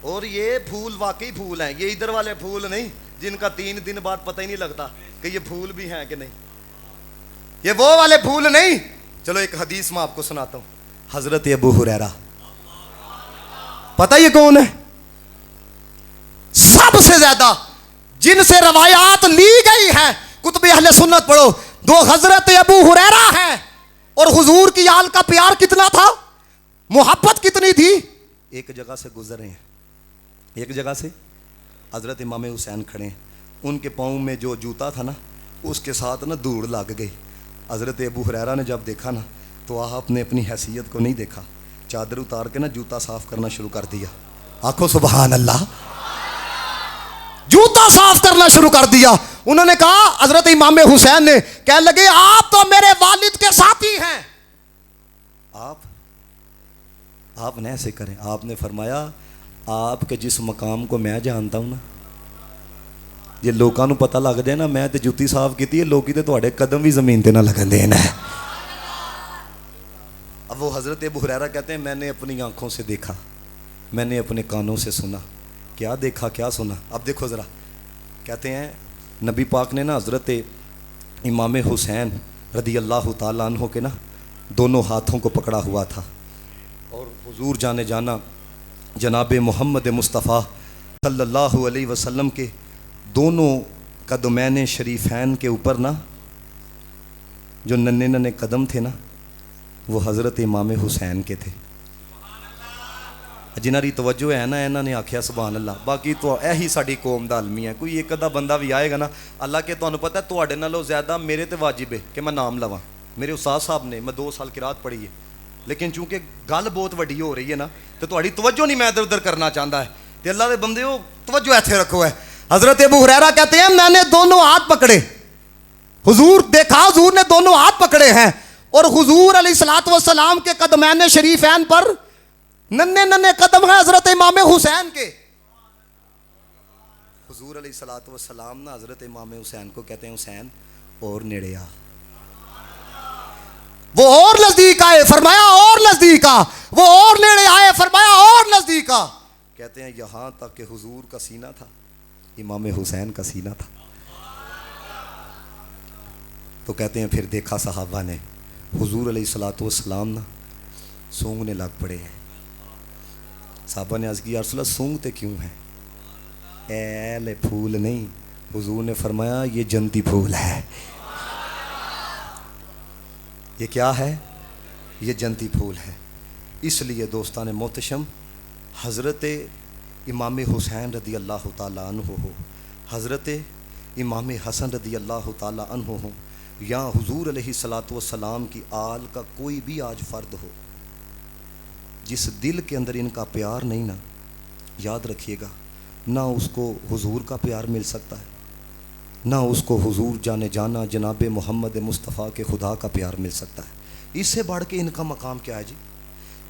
और ये फूल वाकई फूल हैं, ये इधर वाले फूल नहीं जिनका 3 दिन बाद पता ही नहीं लगता कि ये फूल भी हैं कि नहीं। ये वो वाले फूल नहीं। चलो एक हदीस मैं आपको सुनाता हूं। हजरत अबू हुरैरा, पता ये कौन है? सबसे ज्यादा जिनसे रवायात ली गई है, कुतुब अहले सुन्नत पढ़ो, 2 हजरत अबू हुरैरा हैं। और हुजूर की आल का प्यार कितना था, मोहब्बत कितनी थी। एक जगह से गुजरे हैं, एक जगह से हजरत इमाम हुसैन खड़े हैं, उनके पाँव में जो जूता था ना, उसके साथ ना धूड़ लग गई। हजरत अबू हुरैरा ने जब देखा ना, तो आपने अपनी हैसियत को नहीं देखा, चादर उतार के ना जूता साफ करना शुरू कर दिया। आखो सुभान अल्लाह। जूता साफ करना शुरू कर दिया। उन्होंने कहा, हजरत इमाम हुसैन ने कहने लगे आप तो मेरे वालिद के साथी हैं, आप न ऐसे करें। आपने फरमाया आपके जिस मकाम को मैं जानता हूं ना, जे लोगों को पता लग जाए ना मैं तो जुत्ती साफ की है, लोग तो तुहाडे कदम भी जमीन पर ना लगन देना है। अब वो हजरत अबू हुरैरा कहते हैं मैंने अपनी आंखों से देखा, मैंने अपने कानों से सुना। क्या देखा क्या सुना? अब देखो ज़रा। कहते हैं नबी पाक ने ना हज़रत इमाम हुसैन रदी अल्लाह ताला अन्हो के ना दोनों हाथों को पकड़ा हुआ था और हुजूर जाने जाना जनाब मोहम्मद मुस्तफ़ा सल्लल्लाहु अलैहि वसल्लम के दोनों कदमैन शरीफैन के ऊपर ना जो नन्हे नन्हे कदम थे ना वो हज़रत इमाम हुसैन के थे। जिन्हां दी तवज्जो है ना इन्हां ने आख्या सुभान अल्लाह। बाकी तो यही साडी कौम दा अलमी है। कोई एक अद्धा बंदा भी आएगा ना अल्लाह के तुहानू पता है तुहाडे नालों ज़्यादा मेरे ते वाजिब है कि मैं नाम लवां। मेरे उस्ताद साहब ने मैं 2 साल किरात पढ़ी है लेकिन चूँकि गल बहुत वड्डी हो रही है ना तो तुहाडी तवज्जो नहीं मैं इधर उधर करना चाहता है तो अल्लाह के बंदे हो तवज्जो ऐसे रखो है। हज़रत अबू हुरैरा कहते हैं मैंने दोनों हाथ पकड़े, हुजूर देखा हुजूर ने दोनों हाथ पकड़े हैं और हुजूर अलैहिस्सलातु वस्सलाम के कदमैन शरीफैन पर नन्हे नन्हे कदम है हजरत इमाम हुसैन के। हुजूर अलैहिस्सलातु वस्सलाम ना हजरत इमाम हुसैन को कहते हैं हुसैन और नेड़े आ। वो और नजदीक आए फरमाया और नजदीक आ, वो और नेड़े आए फरमाया और नजदीक आ। कहते हैं यहां तक कि हुजूर का सीना था इमाम हुसैन का सीना था। तो कहते हैं फिर देखा सहाबा ने हुजूर अलैहिस्सलातु वस्सलाम ना सूंघने लग पड़े हैं। साहबा ने अर्ज़ की या रसूल अल्लाह सूंघते क्यों हैं? ऐले फूल नहीं, हुजूर ने फरमाया ये जन्नती फूल है। ये क्या है? ये जन्नती फूल है। इसलिए दोस्तान मोहतशम हज़रत इमाम हुसैन रदी अल्लाह ताला अन्हु हो, हज़रत इमाम हसन रदी अल्लाह ताला अन्हु हो या हुजूर अलैहिस्सलातु वस्सलाम की आल का कोई भी आज फ़र्द हो, जिस दिल के अंदर इनका प्यार नहीं ना, याद रखिएगा ना उसको हुजूर का प्यार मिल सकता है, ना उसको हुजूर जाने जाना जनाब मोहम्मद मुस्तफ़ा के खुदा का प्यार मिल सकता है। इससे बढ़ के इनका मकाम क्या है जी?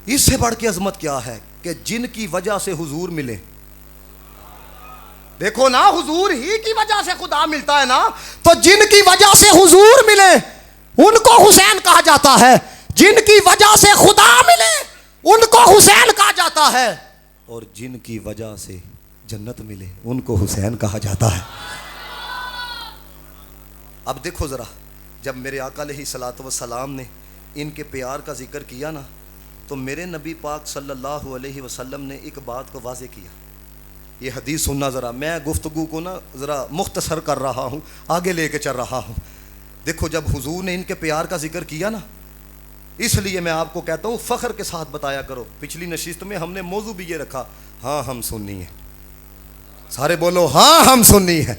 इससे बढ़ के अजमत क्या है कि जिनकी वजह से हुजूर मिले। देखो ना हुजूर ही की वजह से खुदा मिलता है ना, तो जिनकी वजह से हुजूर मिले उनको हुसैन कहा जाता है, जिनकी वजह से खुदा मिले उनको हुसैन कहा जाता है, और जिनकी वजह से जन्नत मिले उनको हुसैन कहा जाता है। अब देखो ज़रा, जब मेरे आका अलैहिस्सलातु वस्सलाम ने इनके प्यार का जिक्र किया ना तो मेरे नबी पाक सल्लल्लाहु अलैहि वसल्लम ने एक बात को वाज़े किया। ये हदीस सुनना ज़रा, मैं गुफ्तगू को ना ज़रा मुख्तसर कर रहा हूँ, आगे लेके चल रहा हूँ। देखो जब हुजूर ने इनके प्यार का जिक्र किया ना, इसलिए मैं आपको कहता हूँ फ़ख्र के साथ बताया करो। पिछली नशिस्त में हमने मौजू भी ये रखा, हाँ हम सुन्नी है। सारे बोलो हाँ हम सुन्नी है।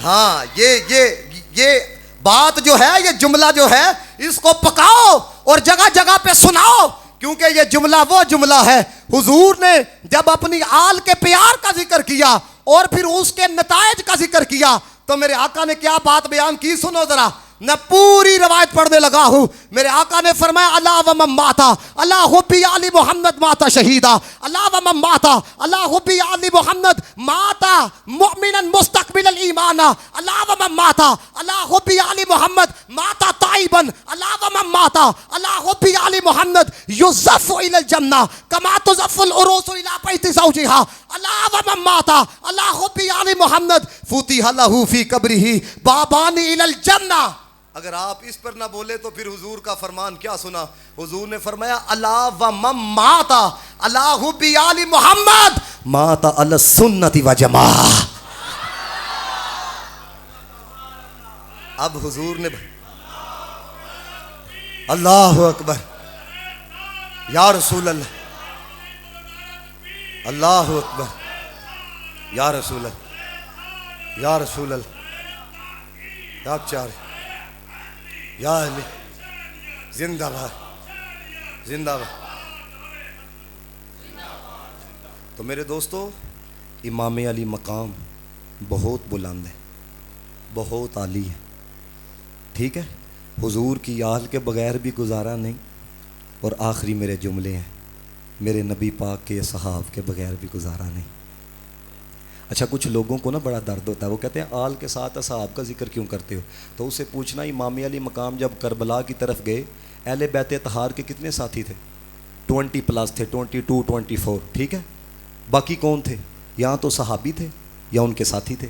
हाँ ये बात जो है, ये जुमला जो है, इसको पकाओ और जगह जगह पे सुनाओ, क्योंकि ये जुमला वो जुमला है। हुजूर ने जब अपनी आल के प्यार का जिक्र किया और फिर उसके नतायज का जिक्र किया तो मेरे आका ने क्या बात बयान की, सुनो जरा। मैं पूरी रवायत पढ़ने लगा हूँ। मेरे आका ने फरमाया अल्लाह व मम माता अल्लाह हुब्बी आली मोहम्मद माता शहीदा, अल्लाह व मम माता अल्लाह हुब्बी आली मोहम्मद माता मुमिनन मुस्तकबिल ईमाना, अल्लाह व मम माता अल्लाह हुब्बी आली मोहम्मद माता ताइबन, अल्लाह व मम माता अल्लाह हुब्बी आली मोहम्मद युज़फ़ु इलल जन्ना कमा तुज़फ़ुल उरूसु इला बैति ज़ौजिहा, अल्लाह व मम माता अल्लाह हुब्बी आली मोहम्मद फुतिहा लहू फी कब्रिही बाबानी इलल जन्ना। अगर आप इस पर ना बोले तो फिर हुजूर का फरमान क्या सुना? हुजूर ने फरमाया अल्लाह व मम माता अल्लाह हुब्बी आली मोहम्मद माता अल सुन्नति व जमा। अब हुजूर ने अल्लाहु अकबर या रसूल अल्लाह, अल्लाहु अकबर या रसूल अल्लाह, या रसूल अल्लाह, या चार या अली जिंदाबाद जिंदाबाद। तो मेरे दोस्तों इमाम अली मकाम बहुत बुलंद है, बहुत आली है, ठीक है। हुजूर की आल के बगैर भी गुजारा नहीं, और आखिरी मेरे जुमले हैं, मेरे नबी पाक के सहाब के बगैर भी गुजारा नहीं। अच्छा कुछ लोगों को ना बड़ा दर्द होता है, वो कहते हैं आल के साथ असहाब का जिक्र क्यों करते हो? तो उससे पूछना इमाम अली मकाम जब करबला की तरफ गए, अहले बैत तहार के कितने साथी थे? 20+ थे, 22 24, ठीक है। बाकी कौन थे? यहाँ तो सहाबी थे या उनके साथी थे।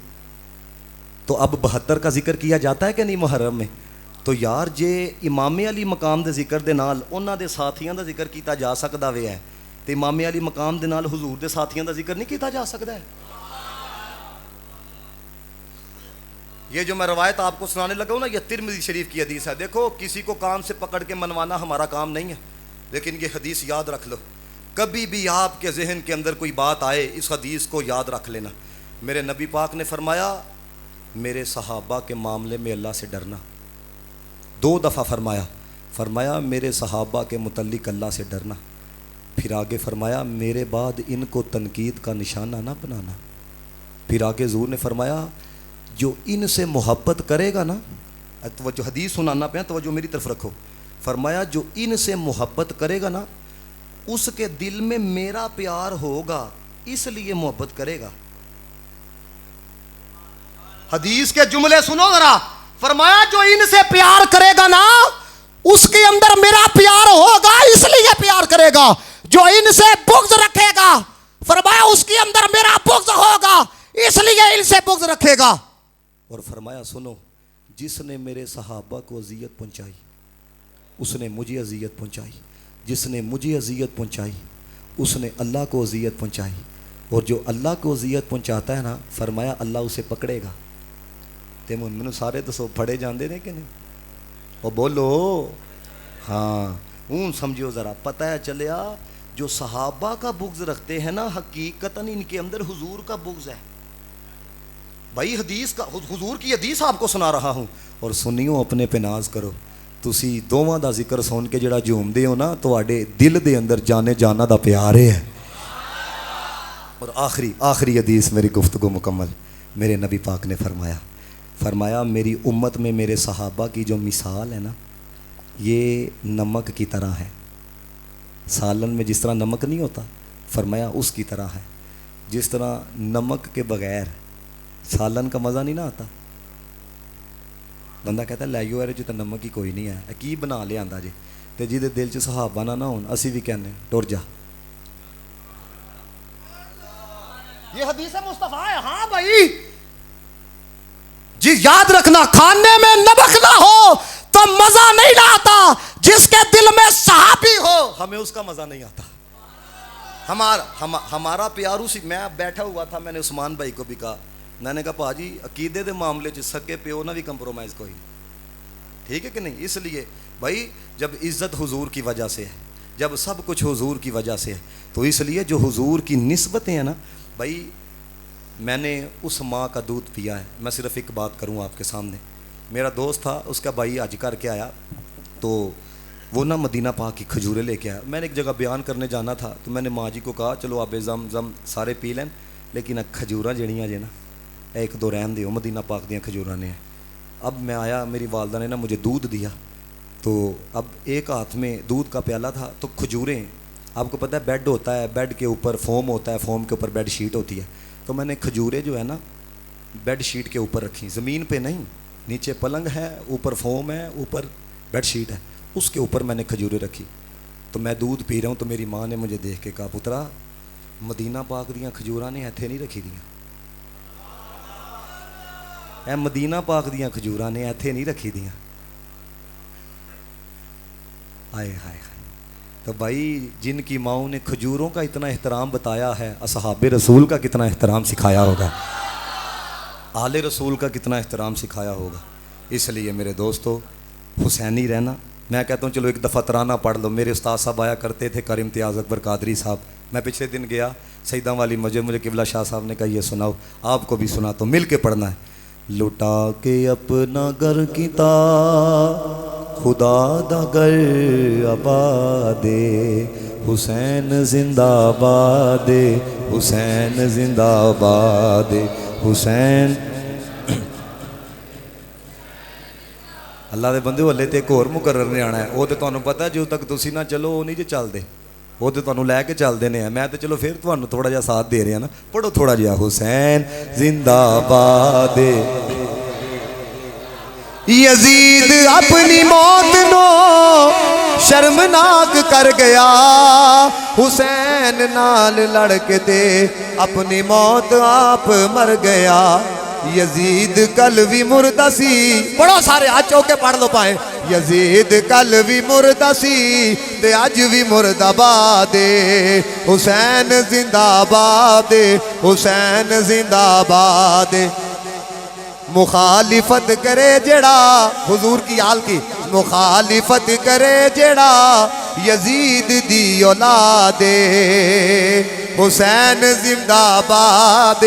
तो अब 72 का जिक्र किया जाता है कि नहीं मुहर्रम में? तो यार जे इमामे अली मकाम दे जिक्र दे नाल उन्हां दे साथियां दा जिक्र कीता जा सकदा वे है ते इमामे अली मकाम दे नाल हुजूर दे साथियां दा जिक्र नहीं कीता जा सकदा है। ये जो मैं रवायत आपको सुनाने लगा हूं ना, ये तिरमिज़ी शरीफ की हदीस है। देखो, किसी को कान से पकड़ के मनवाना हमारा काम नहीं है, लेकिन ये हदीस याद रख लो। कभी भी आपके जहन के अंदर कोई बात आए, इस हदीस को याद रख लेना। मेरे नबी पाक ने फरमाया, मेरे सहाबा के मामले में अल्लाह से डरना। 2 दफ़ा फरमाया मेरे सहाबा के मुतल्लिक अल्लाह से डरना। फिर आगे फरमाया, मेरे बाद इनको तनकीद का निशाना ना बनाना। फिर आगे हुज़ूर ने फरमाया, जो इनसे मोहब्बत करेगा ना, तवज्जो हदीस सुनाना पे, तवज्जो मेरी तरफ रखो। फरमाया, जो इनसे मोहब्बत करेगा ना, उसके दिल में मेरा प्यार होगा, इसलिए मोहब्बत करेगा। हदीस के जुमले सुनो जरा। फरमाया, जो इनसे प्यार करेगा ना, उसके अंदर मेरा प्यार होगा, इसलिए प्यार करेगा। जो इनसे बुग़्ज़ रखेगा, फरमाया उसके अंदर मेरा बुग़्ज़ होगा, इसलिए इनसे बुग़्ज़ रखेगा। और फरमाया, सुनो, जिसने मेरे सहाबा को अजियत पहुंचाई उसने मुझे अजियत पहुंचाई, जिसने मुझे अजियत पहुंचाई उसने अल्लाह को अजियत पहुंचाई, और जो अल्लाह को अजियत पहुंचाता है ना, फरमाया अल्लाह उसे पकड़ेगा। ते मैनू सारे दसो, फड़े जाते ने कि नहीं? और बोलो हाँ। हूँ समझियो ज़रा, पता है चलिया, जो सहाबा का बुग़्ज़ रखते हैं ना, हकीकतन इनके अंदर हुजूर का बुग़्ज़ है। भाई हदीस का, हुजूर की हदीस आपको सुना रहा हूँ, और सुनियो अपने पे नाज करो। तुसी दोवां दा जिक्र सुन के जिहड़ा झूमदे हो ना, तुहाडे दिल दे अंदर जाने जाना दा प्यार है। और आखिरी हदीस मेरी गुफ्तगू मुकम्मल। मेरे नबी पाक ने फरमाया मेरी उम्मत में मेरे सहाबा की जो मिसाल है ना, ये नमक की तरह है। सालन में जिस तरह नमक नहीं होता, फरमाया उसकी तरह है। जिस तरह नमक के बगैर सालन का मज़ा नहीं ना आता। बंदा कहता लैयो यार, जो तो नमक ही कोई नहीं है, की बना लिया जे, तो जिहदे दिल च सहाबा ना होन, असी भी कहने टुर जा। ये हदीस मुस्तफा है। हाँ भाई जी, याद रखना, खाने में नमक ना हो तो मजा नहीं आता। जिसके दिल में सहाबी हो, हमें उसका मज़ा नहीं आता। हमारा प्यार उसी। मैं बैठा हुआ था, मैंने उस्मान भाई को भी कहा, मैंने कहा भाजी अकीदे के मामले च सके प्यो ना भी कंप्रोमाइज़ कोई नहीं, ठीक है कि नहीं? इसलिए भाई जब इज़्ज़त हुजूर की वजह से है, जब सब कुछ हुजूर की वजह से है, तो इसलिए जो हुजूर की निस्बतें हैं ना भाई, मैंने उस माँ का दूध पिया है। मैं सिर्फ एक बात करूँ आपके सामने। मेरा दोस्त था, उसका भाई हज करके आया, तो वो ना मदीना पाक की खजूरें लेके आया। मैंने एक जगह बयान करने जाना था, तो मैंने माँ जी को कहा चलो आबे ज़म सारे पी लें, लेकिन खजूर जड़ियाँ जे ना 1-2 रहन दियो, मदीना पाक दियाँ खजूर ने। अब मैं आया, मेरी वालदा ने ना मुझे दूध दिया, तो अब एक हाथ में दूध का प्याला था, तो खजूरें, आपको पता है बेड होता है, बेड के ऊपर फोम होता है, फोम के ऊपर बेड शीट होती है, तो मैंने खजूरें जो है ना बेड शीट के ऊपर रखी, ज़मीन पे नहीं, नीचे पलंग है, ऊपर फोम है, ऊपर बेड शीट है, उसके ऊपर मैंने खजूरें रखी। तो मैं दूध पी रहा हूँ, तो मेरी माँ ने मुझे देख के कहा, पुत्रा मदीना पाक दियाँ खजूरां ने इत्थे नहीं रखी दियाँ, ए मदीना पाक दियाँ खजूरां ने इत्थे नहीं रखी दियाँ। आए हाय हाय। तो भाई जिनकी माओ ने खजूरों का इतना एहतराम बताया है, असहाबे रसूल का कितना एहतराम सिखाया होगा, आले रसूल का कितना एहतराम सिखाया होगा। इसलिए मेरे दोस्तों, हुसैनी रहना। मैं कहता हूँ चलो एक दफ़ा तराना पढ़ लो। मेरे उस्ताद साहब आया करते थे, कर इम्तियाज़ अकबर कादरी साहब। मैं पिछले दिन गया सईदा वाली मस्जिद, मुझे किबला शाह साहब ने कहा ये सुनाओ, आपको भी सुना, तो मिल के पढ़ना है। लुटा के अपना घर कीता खुदा दा घर आबादे, हुसैन जिंदाबाद, हुसैन जिंदाबाद, हुसैन। अल्लाह दे बंदे हले तो एक होर मुकर्रर ने आना है, वो तो तुहानू पता जो तक तुसी ना चलो वो नहीं जो चलते, वो तो तुहानू लैके चलते हैं। मैं तो चलो फिर तुहानू थोड़ा जिहा साथ दे रहा ना। पढ़ो थोड़ा जिहा, हुसैन जिंदाबाद। यजीद अपनी मौत नो शर्मनाक कर गया, हुसैन नाल लड़के ते अपनी मौत आप मर गया। यजीद कल भी मुर्दा सी। बड़ो सारे हाथ चौके पढ़ लो पाए। यजीद कल भी मुर्दा सी ते अज भी मुर्दाबाद हुसैन जिंदाबाद हुसैन जिंदाबाद। मुखालिफत करे जेड़ा हुजूर की आल की मुखालिफत करे जेड़ा यजीद दी औलाद हुसैन जिंदाबाद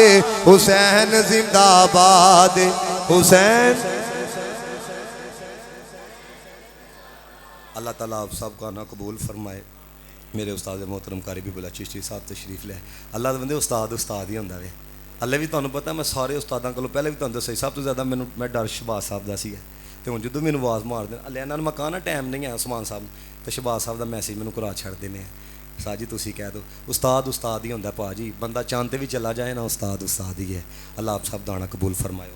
हुसैन जिंदाबाद हुसैन। अल्लाह ताला आप सब का ना कबूल फरमाए। मेरे उस्ताद मोहतरम कारी भी बुला चिश्ती साहब तशरीफ ले। अल्लाह दे बंदे उस्ताद उस्ताद ही होंदा वे। हल्ले भी तुहानूं पता मैं सारे उस्तादां कोलों पहले भी तुहानूं दस्सिया सब तो ज़्यादा मैं डर शहबाज साहब दा सी। तो हुण जदों मैनूं आवाज़ मारदे हल्ले इन्हां नूं मैं कहा ना टाइम नहीं है उस्मान साहब तो शहबाज साहब दा मैसेज मैनूं करा छड्डदे ने साजी तुसीं कह दो उस्ताद उस्ताद ही होंदा भाजी। बंदा चांद ते भी चला जाए ना उस्ताद उस्ताद ही है। अल्लाह आप सब दाना कबूल फरमाए।